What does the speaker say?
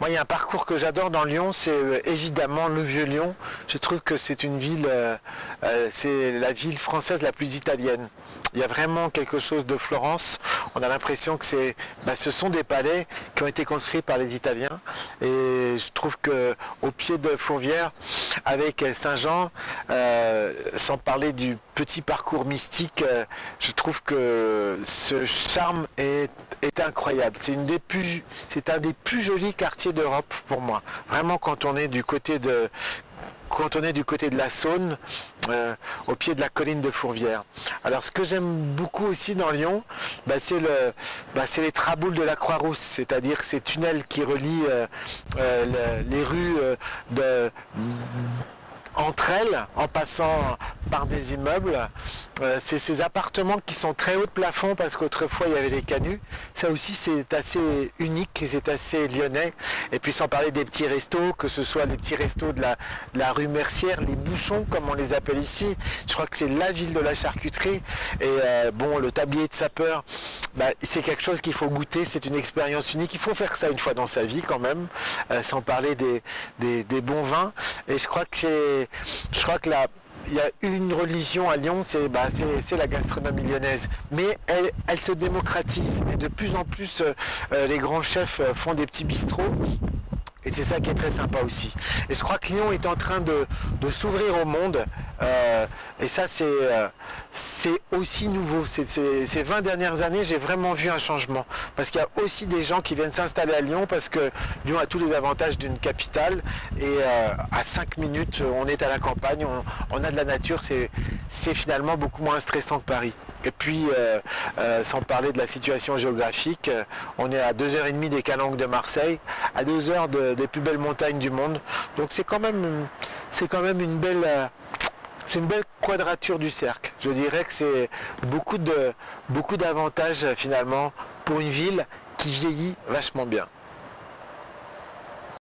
Moi, il y a un parcours que j'adore dans Lyon, c'est évidemment le Vieux Lyon. Je trouve que c'est une ville, c'est la ville française la plus italienne. Il y a vraiment quelque chose de Florence. On a l'impression que ce sont des palais qui ont été construits par les Italiens. Et je trouve que au pied de Fourvière, avec Saint-Jean, sans parler du petit parcours mystique, je trouve que ce charme est incroyable. C'est un des plus jolis quartiers d'Europe pour moi. Vraiment, quand on est du côté de la Saône, au pied de la colline de Fourvière. Alors ce que j'aime beaucoup aussi dans Lyon, c'est les traboules de la Croix-Rousse, c'est-à-dire ces tunnels qui relient les rues entre elles, en passant par des immeubles. C'est ces appartements qui sont très haut de plafond parce qu'autrefois il y avait des canuts. Ça aussi c'est assez unique et c'est assez lyonnais. Et puis sans parler des petits restos, que ce soit les petits restos de la rue Mercière, les bouchons comme on les appelle ici. Je crois que c'est la ville de la charcuterie. Et le tablier de sapeur, c'est quelque chose qu'il faut goûter, c'est une expérience unique. Il faut faire ça une fois dans sa vie quand même, sans parler des bons vins. Et je crois que il y a une religion à Lyon, c'est la gastronomie lyonnaise. Mais elle se démocratise. Et de plus en plus, les grands chefs font des petits bistrots. Et c'est ça qui est très sympa aussi. Et je crois que Lyon est en train de s'ouvrir au monde. Et ça, c'est aussi nouveau. Ces 20 dernières années, j'ai vraiment vu un changement. Parce qu'il y a aussi des gens qui viennent s'installer à Lyon parce que Lyon a tous les avantages d'une capitale. Et à 5 minutes, on est à la campagne, on a de la nature. C'est finalement beaucoup moins stressant que Paris. Et puis, sans parler de la situation géographique, on est à 2h30 des Calanques de Marseille, à 2 heures des plus belles montagnes du monde. Donc c'est quand même une belle quadrature du cercle. Je dirais que c'est beaucoup d'avantages finalement pour une ville qui vieillit vachement bien.